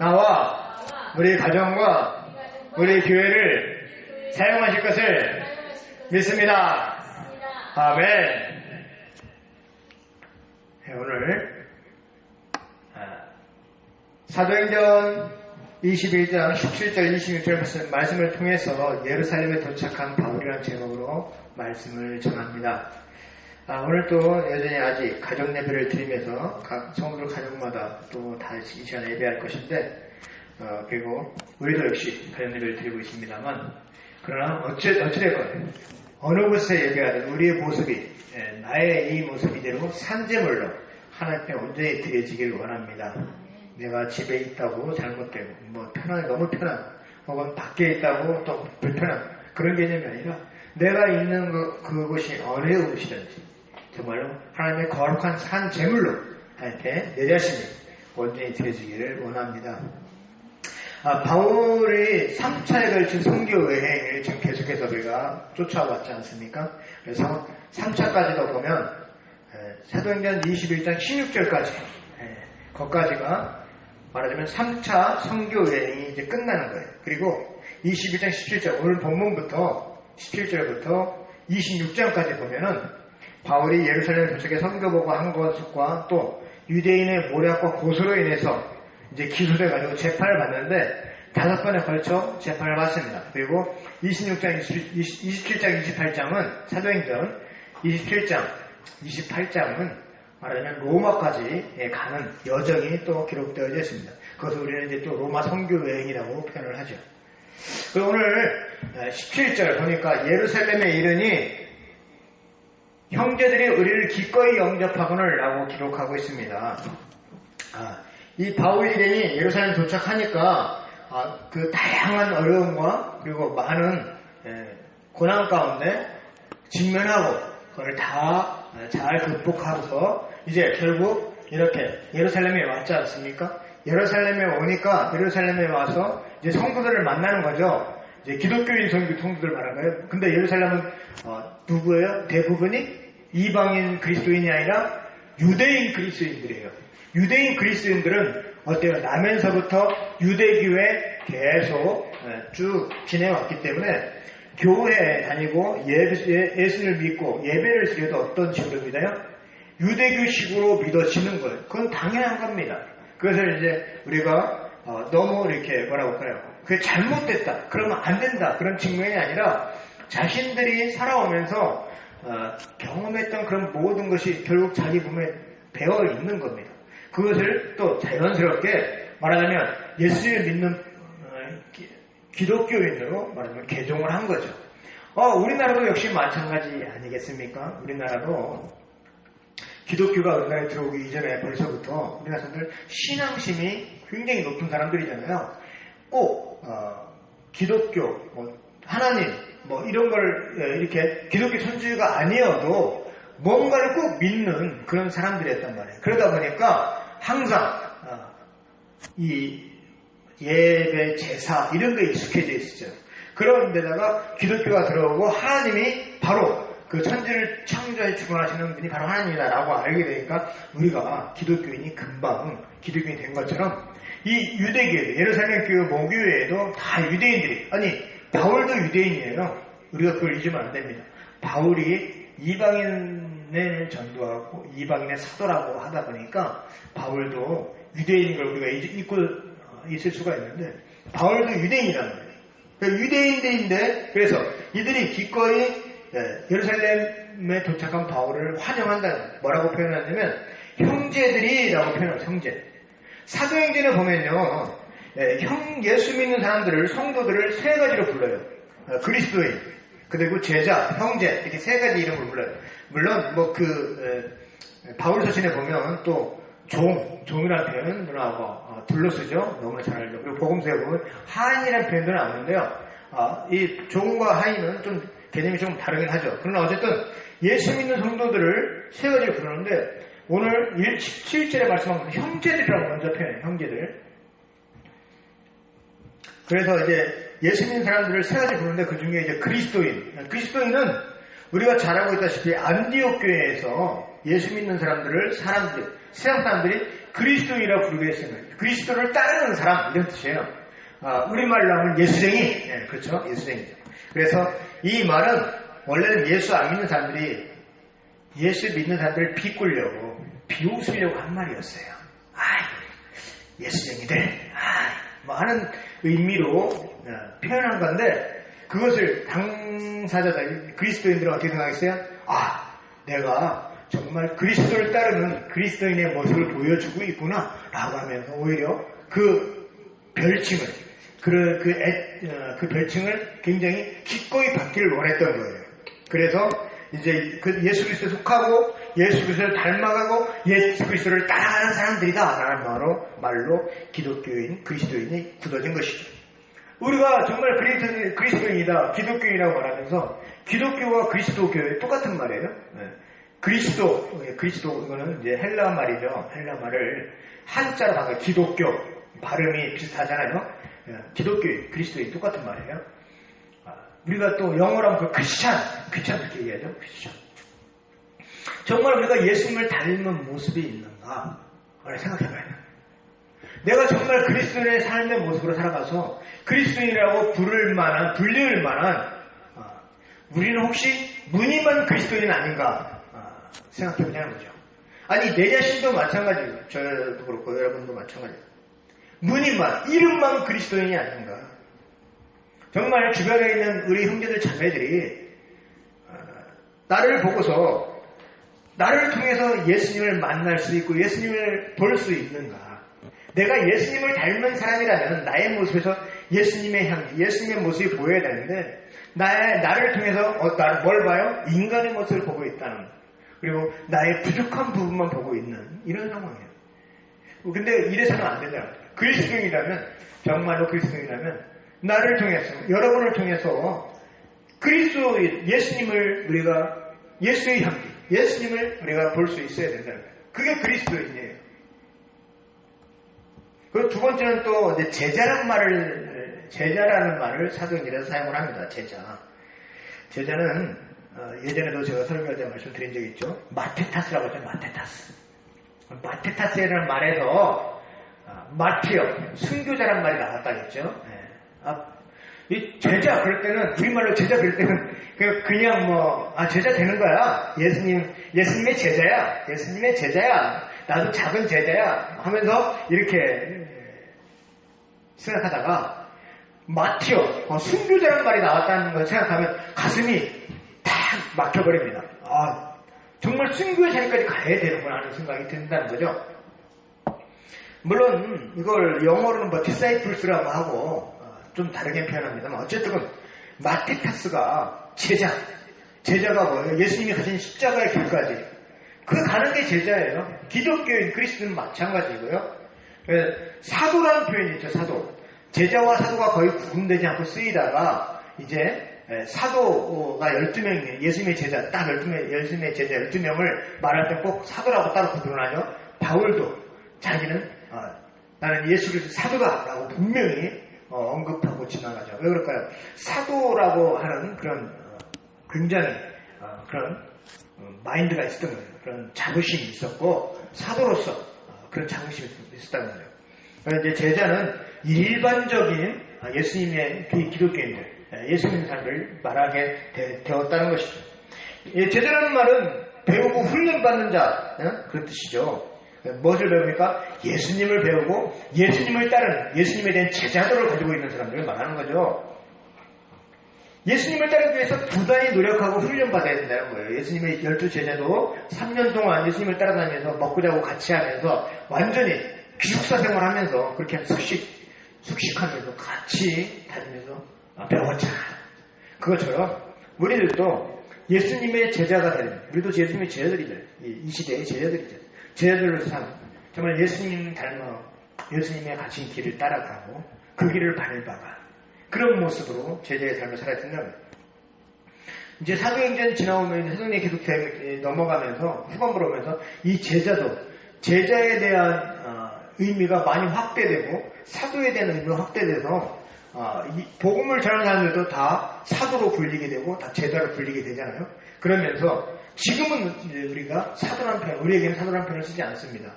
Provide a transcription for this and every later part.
나와 우리 가정과 우리 교회를 사용하실 것을 믿습니다. 아멘. 네, 오늘 사도행전 21장 17절 26절 말씀을 통해서 예루살렘에 도착한 바울이라는 제목으로 말씀을 전합니다. 오늘 또 여전히 아직 가정 예배를 드리면서 각 성도 가정마다 또 다시 이 시간에 예배할 것인데 그리고 우리도 역시 가정 예배를 드리고 있습니다만 그러나 어찌됐건 어느 곳에 예배하든 우리의 모습이 나의 이 모습 이대로 산재물로 하나님께 온전히 드려지기를 원합니다. 내가 집에 있다고 잘못되고 너무 편한 혹은 밖에 있다고 또 불편한 그런 개념이 아니라 내가 있는 그곳이 어느 곳이든지 정말로 하나님의 거룩한 산 제물로 하나님께 내 자신이 온전히 드려지기를 원합니다. 바울이 3차에 걸친 선교 여행을 지금 계속해서 우리가 쫓아왔지 않습니까? 그래서 3차까지도 보면 사도행전 21장 16절까지 거기까지가 말하자면 3차 선교 여행이 이제 끝나는 거예요. 그리고 21장 17절 오늘 본문부터 17절부터 26장까지 보면은 바울이 예루살렘에 도착해 선교보고 한 것과 또 유대인의 모략과 고소로 인해서 이제 기소돼가지고 재판을 받는데 5번에 걸쳐 재판을 받습니다. 그리고 26장, 27장, 28장은 사도행전 27장, 28장은 말하자면 로마까지 가는 여정이 또 기록되어 있습니다. 그것을 우리는 이제 또 로마 선교 여행이라고 표현을 하죠. 그리고 오늘 17절 보니까 예루살렘에 이르니 형제들이 우리를 기꺼이 영접하거늘 라고 기록하고 있습니다. 이 바울이 예루살렘에 도착하니까 그 다양한 어려움과 그리고 많은 고난 가운데 직면하고 그걸 다 잘 극복하고서 이제 결국 이렇게 예루살렘에 왔지 않습니까? 예루살렘에 오니까 예루살렘에 와서 이제 성도들을 만나는 거죠. 이제 기독교인 성도들 말하는 거예요. 근데 예루살렘은 누구예요? 대부분이 이방인 그리스도인이 아니라 유대인 그리스도인들이에요. 유대인 그리스도인들은 어때요? 나면서부터 유대교에 계속 쭉 지내왔기 때문에 교회에 다니고 예수를 믿고 예배를 드려도 어떤 식으로 믿어요? 유대교식으로 믿어지는 거예요. 그건 당연한 겁니다. 그것을 이제 우리가 너무 이렇게 뭐라고 할까요? 그게 잘못됐다. 그러면 안 된다. 그런 측면이 아니라 자신들이 살아오면서 경험했던 그런 모든 것이 결국 자기 몸에 배어 있는 겁니다. 그것을 또 자연스럽게 말하자면 예수를 믿는 기독교인으로 말하자면 개종을 한 거죠. 우리나라도 역시 마찬가지 아니겠습니까? 우리나라도 기독교가 우리나라에 들어오기 이전에 벌써부터 우리나라 사람들 신앙심이 굉장히 높은 사람들이잖아요. 꼭 기독교, 하나님 이런 걸 이렇게 기독교 천주교가 아니어도 뭔가를 꼭 믿는 그런 사람들이었단 말이에요. 그러다 보니까 항상 이 예배, 제사 이런 거에 익숙해져 있었죠. 그런 데다가 기독교가 들어오고 하나님이 바로 그 천지를 창조해 주관하시는 분이 바로 하나님이다라고 알게 되니까 우리가 기독교인이 금방 기독교인이 된 것처럼 이 유대교회, 예루살렘 교회 모교회에도 다 유대인들이 바울도 유대인이에요. 우리가 그걸 잊으면 안 됩니다. 바울이 이방인을 전도하고 이방인의 사도라고 하다 보니까 바울도 유대인인 걸 우리가 잊고 있을 수가 있는데 바울도 유대인이라는 거예요. 그러니까 유대인들인데 그래서 이들이 기꺼이 예루살렘에 도착한 바울을 환영한다. 뭐라고 표현하냐면 형제들이라고 표현합니다. 형제. 사도행전에 보면요. 예수 믿는 사람들을 성도들을 세 가지로 불러요. 그리스도인, 그리고 제자, 형제 이렇게 세 가지 이름을 불러요. 물론 바울 서신에 보면 또 종이라는 표현은 누나하고 둘로 쓰죠. 너무나 잘 알죠. 그리고 복음서에 보면 하인이라는 표현도 나오는데요. 이 종과 하인은 좀 개념이 좀 다르긴 하죠. 그러나 어쨌든 예수 믿는 성도들을 세 가지로 부르는데 오늘 17절에 말씀한 형제들이라고 먼저 표현해요. 형제들. 그래서 이제 예수 믿는 사람들을 세 가지 부르는데 그 중에 이제 그리스도인은 우리가 잘 알고 있다시피 안디옥 교회에서 예수 믿는 세상 사람들이 그리스도인이라고 부르게 했습니다. 그리스도를 따르는 사람 이런 뜻이에요. 우리말로 하면 예수쟁이. 네, 그렇죠. 예수쟁이죠. 그래서 이 말은 원래는 예수 안 믿는 사람들이 예수 믿는 사람들을 비꼬려고 비웃으려고 한 말이었어요. 예수쟁이들 뭐 하는 의미로 표현한 건데 그것을 당사자들 그리스도인들은 어떻게 생각했어요? 내가 정말 그리스도를 따르는 그리스도인의 모습을 보여주고 있구나 라고 하면서 오히려 그 별칭을 그 별칭을 굉장히 기꺼이 받기를 원했던 거예요. 그래서 이제 그 예수 그리스도에 속하고 예수 그리스도를 닮아가고 예수 그리스도를 따라가는 사람들이다 라는 말로 기독교인, 그리스도인이 굳어진 것이죠. 우리가 정말 그리스도인이다, 기독교인이라고 말하면서 기독교와 그리스도교의 똑같은 말이에요. 그리스도 이거는 이제 헬라 말이죠. 헬라 말을 한자로 바꿔 기독교 발음이 비슷하잖아요. 기독교인, 그리스도인 똑같은 말이에요. 우리가 또 영어로 하면 크리스찬 그렇게 얘기하죠. 크리스찬. 정말 우리가 예수님을 닮은 모습이 있는가? 생각해봐야 돼요. 내가 정말 그리스도인의 삶의 모습으로 살아가서 그리스도인이라고 불릴 만한 우리는 혹시 무늬만 그리스도인 아닌가 생각해보자는 거죠. 아니 내 자신도 마찬가지예요. 저도 그렇고 여러분도 마찬가지예요. 무늬만 이름만 그리스도인이 아닌가. 정말 주변에 있는 우리 형제들 자매들이 나를 보고서 나를 통해서 예수님을 만날 수 있고 예수님을 볼 수 있는가. 내가 예수님을 닮은 사람이라면 나의 모습에서 예수님의 향기, 예수님의 모습이 보여야 되는데 나를 통해서 뭘 봐요? 인간의 모습을 보고 있다는, 그리고 나의 부족한 부분만 보고 있는 이런 상황이에요. 근데 이래서는 안 된다는 거예요. 그리스도인이라면, 정말로 그리스도인이라면 나를 통해서, 여러분을 통해서 예수님을 우리가, 예수의 향기, 예수님을 우리가 볼 수 있어야 된다는 거예요. 그게 그리스도인이에요. 그리고 두 번째는 또 이제 제자라는 말을 사도행전에서 사용을 합니다. 제자는 예전에도 제가 설교할 때 말씀드린 적이 있죠. 마테타스라고 하죠. 마테타스라는 말에서 마티어, 순교자라는 말이 나왔다겠죠. 이 제자 그럴 때는, 우리말로 제자 그럴 때는 그냥 제자 되는 거야. 예수님의 제자야. 나도 작은 제자야 하면서 이렇게 생각하다가 마티어, 순교자라는 말이 나왔다는 걸 생각하면 가슴이 탁 막혀버립니다. 정말 순교의 자리까지 가야 되는구나 하는 생각이 든다는 거죠. 물론 이걸 영어로는 디사이플스라고 하고 좀 다르게 표현합니다만 어쨌든 마테타스가 제자가 뭐예요? 예수님이 가신 십자가의 길까지 그 가는 게 제자예요. 기독교인 그리스도는 마찬가지고요. 사도라는 표현이 있죠. 사도. 제자와 사도가 거의 구분되지 않고 쓰이다가 이제 사도가 12명이에요. 예수님의 제자, 딱 예수님의 제자 12명을 말할 때 꼭 사도라고 따로 구분하죠. 바울도 자기는 나는 예수 그리스도 사도다라고 분명히 언급하고 지나가죠. 왜 그럴까요? 사도라고 하는 그런 굉장히 그런 마인드가 있었던 거예요. 그런 자부심이 있었고 사도로서 그런 자부심이 있었다는 거예요. 그래서 이제 제자는 일반적인 예수님의 기독교인들, 예수님 사람을 말하게 되었다는 것이죠. 제자라는 말은 배우고 훈련받는 자, 그런 뜻이죠. 무엇을 배웁니까? 예수님을 배우고 예수님을 따르는, 예수님에 대한 제자도를 가지고 있는 사람들을 말하는 거죠. 예수님을 따르기 위해서 부단히 노력하고 훈련받아야 된다는 거예요. 예수님의 12제자도 3년 동안 예수님을 따라다니면서 먹고 자고 같이 하면서 완전히 기숙사 생활하면서 그렇게 숙식하면서 같이 다니면서 배웠잖아. 그것처럼 우리들도 예수님의 제자가 되는, 우리도 예수님의 제자들이죠. 이 시대의 제자들이죠. 제자들로 정말 예수님 닮아 예수님의 가신 길을 따라가고 그 길을 밟아가 그런 모습으로 제자의 삶을 살아야 된다는 거예요. 이제 사도행전 지나오면 사도행전 계속 넘어가면서 후반부로 오면서 이 제자에 대한 의미가 많이 확대되고 사도에 대한 의미가 확대돼서 이 복음을 전하는 사람들도 다 사도로 불리게 되고 다 제자로 불리게 되잖아요. 그러면서 지금은 우리가 사도라는 표현, 우리에게는 사도라는 표현을 쓰지 않습니다.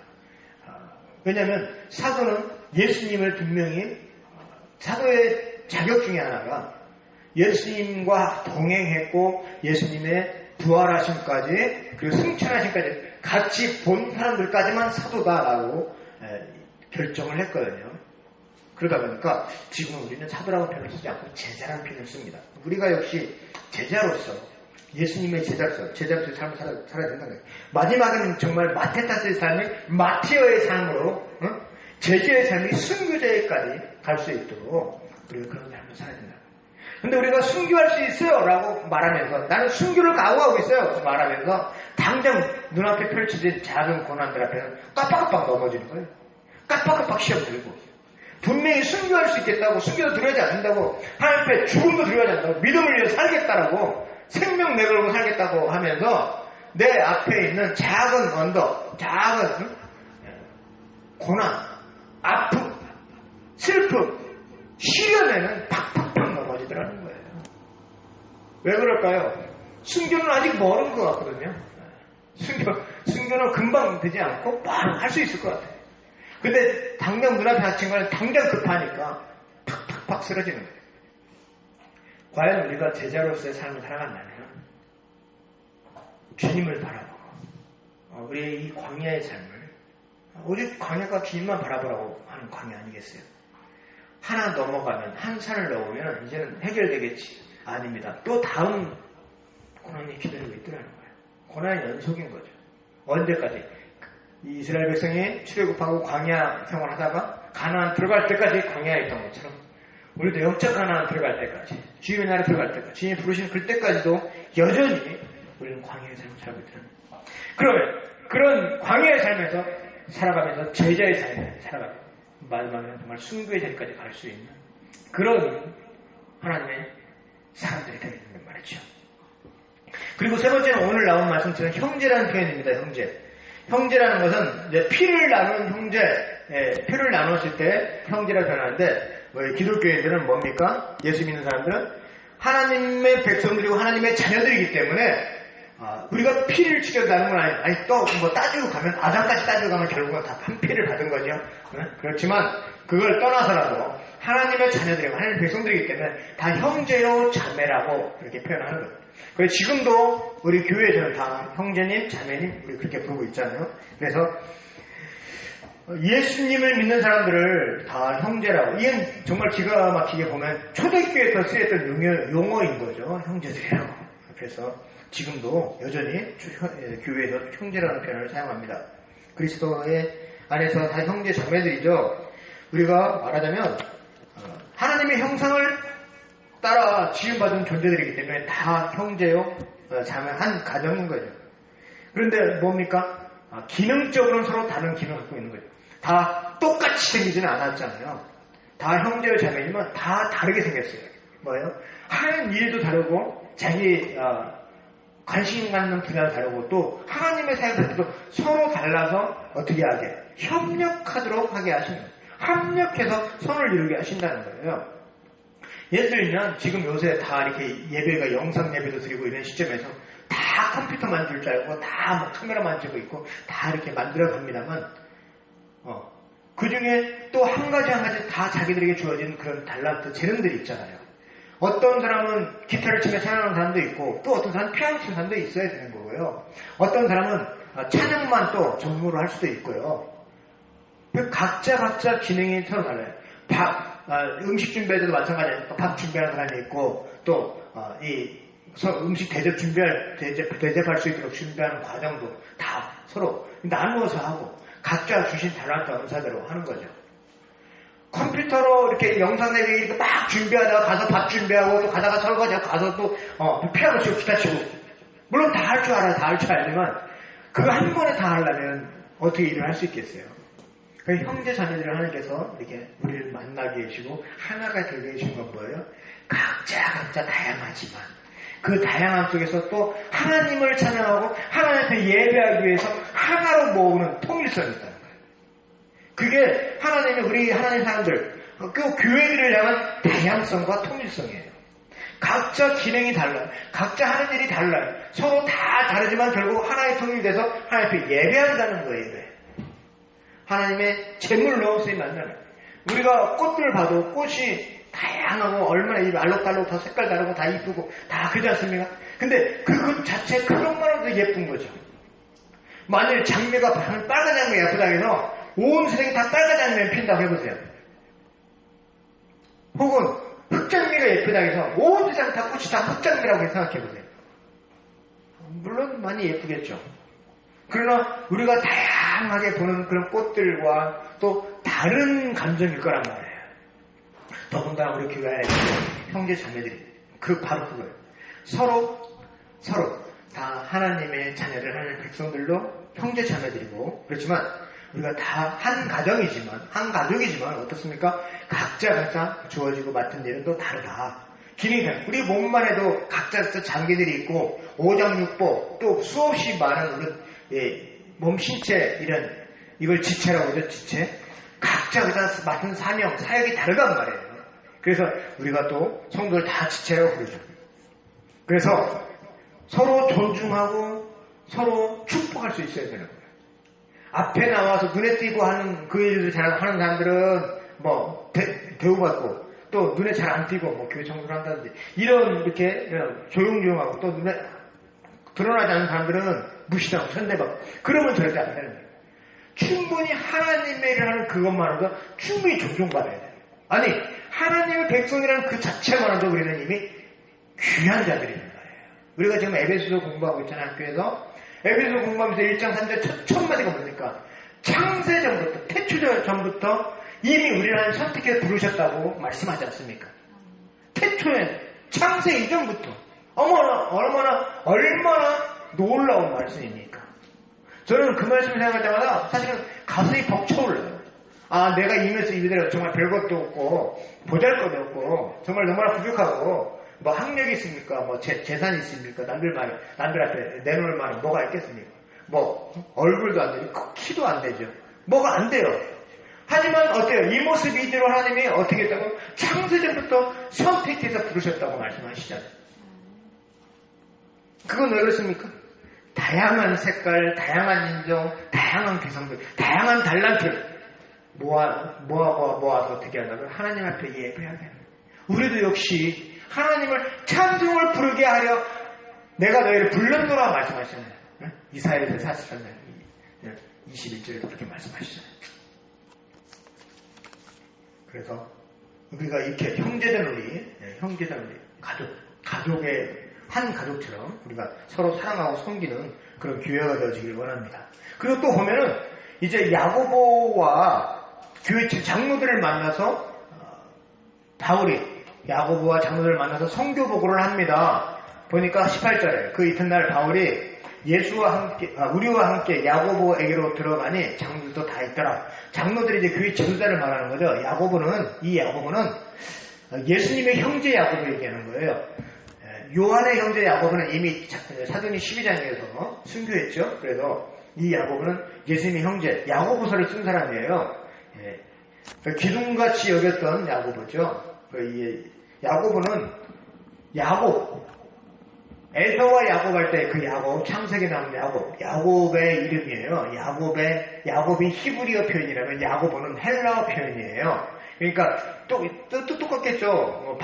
왜냐하면 사도는 예수님을 분명히 사도의 자격 중에 하나가 예수님과 동행했고 예수님의 부활하심까지 그리고 승천하심까지 같이 본 사람들까지만 사도다라고 결정을 했거든요. 그러다 보니까 지금 우리는 사도라고 표현을 쓰지 않고 제자라는 표현을 씁니다. 우리가 역시 제자로서 예수님의 제자로서 삶을 살아야 된다는 거예요. 마지막은 정말 마테타스의 삶이 마티어의 삶으로 제자의 삶이 순교자에까지 갈 수 있도록 우리가 그런 삶을 살아야 된다. 근데 우리가 순교할 수 있어요 라고 말하면서 나는 순교를 각오하고 있어요 말하면서 당장 눈앞에 펼쳐진 작은 고난들 앞에는 깜빡깜빡 넘어지는 거예요. 깜빡깜빡 시험 들고 분명히 순교할 수 있겠다고 순교도 두려워하지 않는다고 하나님 앞에 죽음도 두려워하지 않는다고 믿음을 위해 살겠다라고 생명 내걸고 살겠다고 하면서 내 앞에 있는 작은 언덕 작은 고난 아픔 슬픔 시련에는 팍팍팍 넘어지더라는 거예요. 왜 그럴까요? 순교는 아직 멀은 것 같거든요. 순교는 금방 되지 않고 바로 할 수 있을 것 같아요. 근데 당장 눈앞에 닥친 건 당장 급하니까 팍팍팍 쓰러지는 거예요. 과연 우리가 제자로서의 삶을 살아간다면 주님을 바라보고 우리의 이 광야의 삶을 오직 광야가 주님만 바라보라고 하는 광야 아니겠어요? 하나 넘어가면 한 산을 넘으면 이제는 해결되겠지. 아닙니다. 또 다음 고난이 기다리고 있더라는 거예요. 고난의 연속인 거죠. 언제까지? 이스라엘 백성이 출애굽하고 광야 생활하다가 가나안 들어갈 때까지 광야에 있던 것처럼 우리도 영적 가나안 들어갈 때까지 주님의 나라에 들어갈 때까지 주님이 부르신 그때까지도 여전히 우리는 광야의 삶을 살고 있더라는 거예요. 그러면 그런 광야의 삶에서 살아가면서 제자의 삶을 살아가면 마지막에는 정말 순교의 자리까지 갈 수 있는 그런 하나님의 사람들이 되게 된단 말이죠. 그리고 세 번째는 오늘 나온 말씀처럼 형제라는 표현입니다. 형제라는 것은 이제 피를 나눈 형제, 피를 나눴을 때 형제라고 표현하는데 기독교인들은 뭡니까? 예수 믿는 사람들은 하나님의 백성들이고 하나님의 자녀들이기 때문에 우리가 피를 치려 나는 건 아니 또 뭐 따지고 가면 아담까지 따지고 가면 결국은 다 한 피를 받은 거죠. 그렇지만 그걸 떠나서라도 하나님의 자녀들이고 하나님의 백성들이기 때문에 다 형제요 자매라고 그렇게 표현하는 거예요. 그래서 지금도 우리 교회에서는 다 형제님, 자매님 우리 그렇게 부르고 있잖아요. 그래서 예수님을 믿는 사람들을 다 형제라고 이건 정말 기가 막히게 보면 초대교회에서 쓰였던 용어인 거죠. 형제들이라고. 그래서 지금도 여전히 교회에서 형제라는 표현을 사용합니다. 그리스도의 안에서 다 형제 자매들이죠. 우리가 말하자면 하나님의 형상을 따라 지음받은 존재들이기 때문에 다 형제요 자매 한 가정인 거죠. 그런데 뭡니까? 기능적으로는 서로 다른 기능을 갖고 있는 거죠. 다 똑같이 생기지는 않았잖아요. 다 형제요 자매지만 다 다르게 생겼어요. 뭐예요? 하는 일도 다르고 자기 관심 갖는 분야도 다르고 또 하나님의 사역할 때도 서로 달라서 어떻게 하게? 협력하도록 하게 하시는 거예요. 합력해서 선을 이루게 하신다는 거예요. 예를 들면 지금 요새 다 이렇게 예배가 영상 예배도 드리고 이런 시점에서 다 컴퓨터 만질 줄 알고 다 뭐 카메라 만지고 있고 다 이렇게 만들어 갑니다만 그 중에 또 한 가지 다 자기들에게 주어진 그런 달란트 재능들이 있잖아요. 어떤 사람은 기타를 치며 찬양하는 사람도 있고 또 어떤 사람은 피아노 치는 사람도 있어야 되는 거고요. 어떤 사람은 찬양만 또 전문으로 할 수도 있고요. 각자 기능이 서로 달라요. 음식 준비할 때도 마찬가지예요. 밥 준비하는 사람이 있고 또 음식 대접할 수 있도록 준비하는 과정도 다 서로 나누어서 하고 각자 주신 달란트 은사대로 하는 거죠. 컴퓨터로 이렇게 영상 내기 이렇게 막 준비하다가 가서 밥 준비하고 또 가다가 설거지하고 가서 또 피아노 치고 기타 치고 물론 다 할 줄 알아요. 다 할 줄 알지만 그거 한 번에 다 하려면 어떻게 일을 할 수 있겠어요. 그 형제 자매들을 하나님께서 이렇게 우리를 만나게 해주시고 하나가 되게 해주신 건 뭐예요? 각자 다양하지만 그 다양함 속에서 또 하나님을 찬양하고 하나님 앞에 예배하기 위해서 하나로 모으는 통일성이 있다는 거예요. 그게 우리 하나님 사람들 그 교회들을 향한 다양성과 통일성이에요. 각자 기능이 달라요. 각자 하는 일이 달라요. 서로 다 다르지만 결국 하나의 통일이 돼서 하나님 앞에 예배한다는 거예요. 예배. 하나님의 제물로 쓰임받는 거예요. 우리가 꽃들 봐도 꽃이 다양하고 얼마나 이 알록달록 다 색깔 다르고 다 이쁘고 다 그렇지 않습니까? 근데 그것 자체 그런 거라도 예쁜 거죠. 만일 장미가 빨간 장미 예쁘다 해서 온 세상이 다 빨간 장미를 핀다고 해보세요. 혹은 흑장미가 예쁘다 해서 온 세상 다 꽃이 다 흑장미라고 생각해보세요. 물론 많이 예쁘겠죠. 그러나 우리가 다양하게 보는 그런 꽃들과 또 다른 감정일 거란 말이에요. 더군다나 우리 교회 안에 형제 자매들이 바로 그거예요. 서로 다 하나님의 자녀들, 하나님의 백성들로 형제 자매들이고, 그렇지만 우리가 다 한 가족이지만 어떻습니까? 각자 주어지고 맡은 일은 또 다르다. 기능이 다르다. 우리 몸만 해도 각자 장기들이 있고 오장육부 또 수없이 많은 우리 몸 신체 이걸 지체라고 하죠. 지체. 각자 맡은 사명, 사역이 다르단 말이에요. 그래서 우리가 또 성도를 다 지체라고 부르죠. 그래서 서로 존중하고 서로 축복할 수 있어야 되는 거예요. 앞에 나와서 눈에 띄고 하는 그 일을 잘 하는 사람들은 뭐 대우받고, 또 눈에 잘 안 띄고 뭐 교회 청소를 한다든지 이렇게 조용조용하고 또 눈에 드러나지 않는 사람들은 무시당하고 천대받고, 그러면 절대 안 되는 거예요. 충분히 하나님의 일을 하는 그것만으로도 충분히 존중받아야 돼요. 아니, 하나님의 백성이라는 그 자체만으로도 우리는 이미 귀한 자들이란 말이에요. 우리가 지금 에베소서 공부하고 있잖아요. 학교에서 에베소서 공부하면서 1장 3절 첫 마디가 뭡니까? 창세 전부터, 태초 전부터 이미 우리를 선택해서 부르셨다고 말씀하지 않습니까? 태초에 창세 이전부터 얼마나 놀라운 말씀입니까? 저는 그 말씀을 생각할 때마다 사실은 가슴이 벅차올라요. 아, 내가 이면서 이대로 정말 별것도 없고 보잘것도 없고 정말 너무나 부족하고 뭐 학력이 있습니까? 뭐 재산이 있습니까? 남들 앞에 내놓을 만한 뭐가 있겠습니까? 뭐 얼굴도 안 되죠. 키도 안 되죠. 뭐가 안 돼요. 하지만 어때요? 이 모습 이대로 하나님이 어떻게 했다고? 창세전부터 선택해서 부르셨다고 말씀하시잖아요. 그건 왜 그렇습니까? 다양한 색깔, 다양한 인종, 다양한 개성들, 다양한 달란트를 모아서 어떻게 한다면 하나님 앞에 예배해야 돼요. 우리도 역시 하나님을 찬송을 부르게 하려 내가 너희를 불렀노라 말씀하시잖아요. 이사야에서 43년 21절에도 그렇게 말씀하시잖아요. 그래서 우리가 이렇게 형제된 우리 가족의 한 가족처럼 우리가 서로 사랑하고 섬기는 그런 교회가 되어지길 원합니다. 그리고 또 보면은 이제 야고보와 교회 장로들을 만나서 바울이 야고보와 장로들을 만나서 선교 보고를 합니다. 보니까 18절에 그 이튿날 바울이 우리와 함께 야고보에게로 들어가니 장로들도 다 있더라. 장로들이 이제 교회 전사를 말하는 거죠. 이 야고보는 예수님의 형제 야고보 얘기하는 거예요. 요한의 형제 야고보는 이미 사도행 12장에서 순교했죠. 그래서 이 야고보는 예수님의 형제 야고보서를 쓴 사람이에요. 기둥같이 여겼던 야고보죠. 야고보는 에서와 야곱 할 때 그 야곱, 창세기 나오는 야곱의 이름이에요. 야곱이 히브리어 표현이라면 야고보는 헬라어 표현이에요. 그러니까 또 똑같겠죠.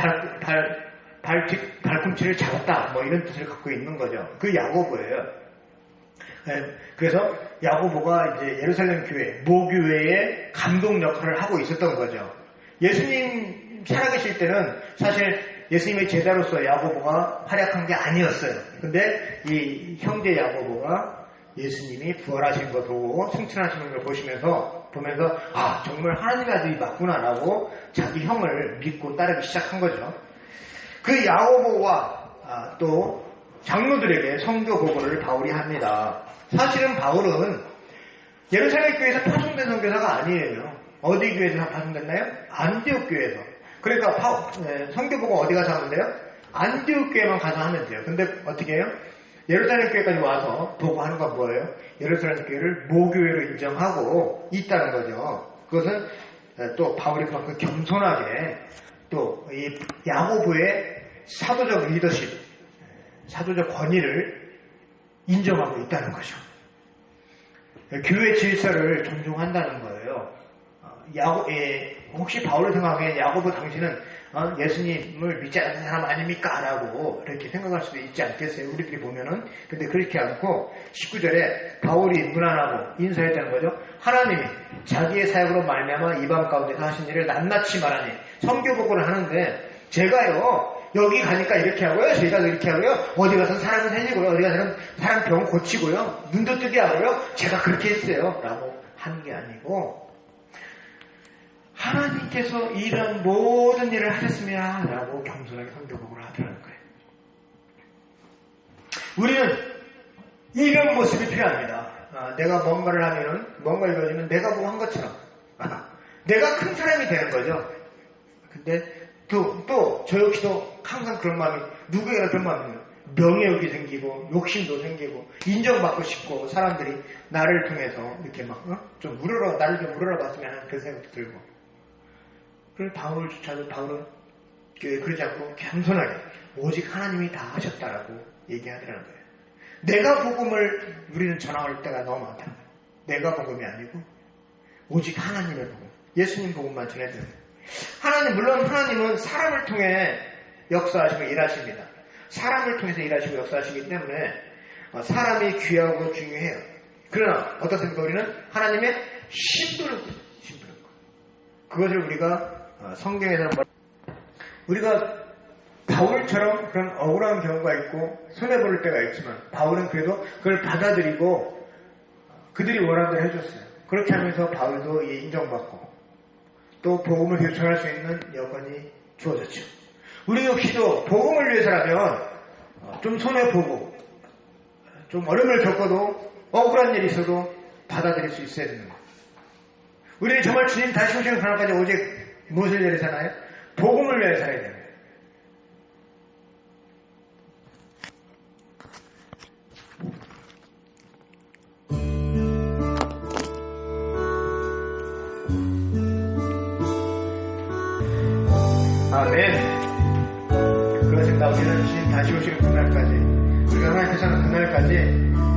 발꿈치를 잡았다, 뭐 이런 뜻을 갖고 있는 거죠. 그 야고보예요. 그래서 야고보가 이제 예루살렘 교회, 모교회의 감독 역할을 하고 있었던 거죠. 예수님 살아계실 때는 사실 예수님의 제자로서 야고보가 활약한 게 아니었어요. 근데 이 형제 야고보가 예수님이 부활하신 걸 보고 승천하시는 걸 보면서 아, 정말 하나님의 아들이 맞구나라고 자기 형을 믿고 따르기 시작한 거죠. 그 야고보와 또 장로들에게 선교 보고를 바울이 합니다. 사실은 바울은 예루살렘 교회에서 파송된 선교사가 아니에요. 어디 교회에서 파송됐나요? 안디옥 교회에서. 그러니까 선교 보고 어디 가서 하면 돼요? 안디옥 교회만 가서 하면 돼요. 근데 어떻게 해요? 예루살렘 교회까지 와서 보고하는 건 뭐예요? 예루살렘 교회를 모교회로 인정하고 있다는 거죠. 그것은 또 바울이 그만큼 겸손하게 또 이 야고보의 사도적 리더십, 사도적 권위를 인정하고 있다는 거죠. 교회 질서를 존중한다는 거예요. 혹시 바울이 생각하기에 야고보 당신은 예수님을 믿지 않는 사람 아닙니까? 라고 이렇게 생각할 수도 있지 않겠어요? 우리들이 보면은. 근데 그렇게 않고 19절에 바울이 무난하고 인사했다는 거죠. 하나님이 자기의 사역으로 말미암아 이방 가운데서 하신 일을 낱낱이 말하니 선교복음을 하는데 제가요 여기 가니까 이렇게 하고요. 저희가 이렇게 하고요. 어디 가서 사람을 살리고요. 어디 가서 사람 병 고치고요. 눈도 뜨게 하고요. 제가 그렇게 했어요. 라고 하는 게 아니고 하나님께서 이런 모든 일을 하셨습니다. 라고 겸손하게 선교복음을 하더라는 거예요. 우리는 이런 모습이 필요합니다. 내가 뭔가를 하면은, 뭔가 이루어지면 내가 뭐 한 것처럼. 내가 큰 사람이 되는 거죠. 근데 또 저 역시도 항상 그런 마음이, 누구에게나 그런 마음이에요. 명예욕이 생기고, 욕심도 생기고, 인정받고 싶고, 사람들이 나를 통해서 이렇게 막, 좀 나를 좀 물어봤으면 하는 그런 생각도 들고. 그래서 바울은 그러지 않고 겸손하게 오직 하나님이 다 하셨다라고 얘기하더라는 거예요. 내가 복음을 우리는 전할 때가 너무 많다는 거예요. 내가 복음이 아니고 오직 하나님의 복음, 예수님 복음만 전해드려요. 물론 하나님은 사람을 통해 역사하시고 일하십니다. 사람을 통해서 일하시고 역사하시기 때문에 사람이 귀하고 중요해요. 그러나 어떻습니까? 우리는 하나님의 심부름 것. 그것을 우리가 성경에서는 우리가 바울처럼 그런 억울한 경우가 있고 손해볼 때가 있지만 바울은 그래도 그걸 받아들이고 그들이 원하는 대로 해줬어요. 그렇게 하면서 바울도 인정받고 또 복음을 계속 전할 수 있는 여건이 주어졌죠. 우리 역시도 복음을 위해서라면 좀 손해보고 좀 어려움을 겪어도 억울한 일이 있어도 받아들일 수 있어야 되는 거예요. 우리는 정말 주님 다시 오시는 그날까지 오직 무엇을 위해 사나요? 복음을 위해 살아야 됩니다. 아멘. 그렇습니다. 우리는 주님 다시 오시는 그날까지, 우리가 하나님께서는 그날까지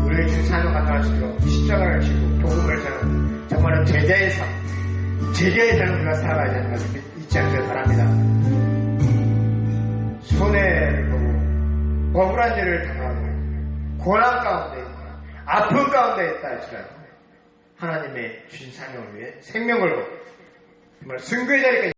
우리의 주님 사명 감당할 수 있도록 십자가를 지고 복음을 전하는 정말로 제자의 삶을 우리가 살아가야 되는 것을 잊지 않기를 바랍니다. 손해를 보고 억울한 일을 당하고 고난 가운데 있고 아픔 가운데 있다 할지라도 하나님의 주신 사명을 위해 생명 걸고 정말 승부의 자리까지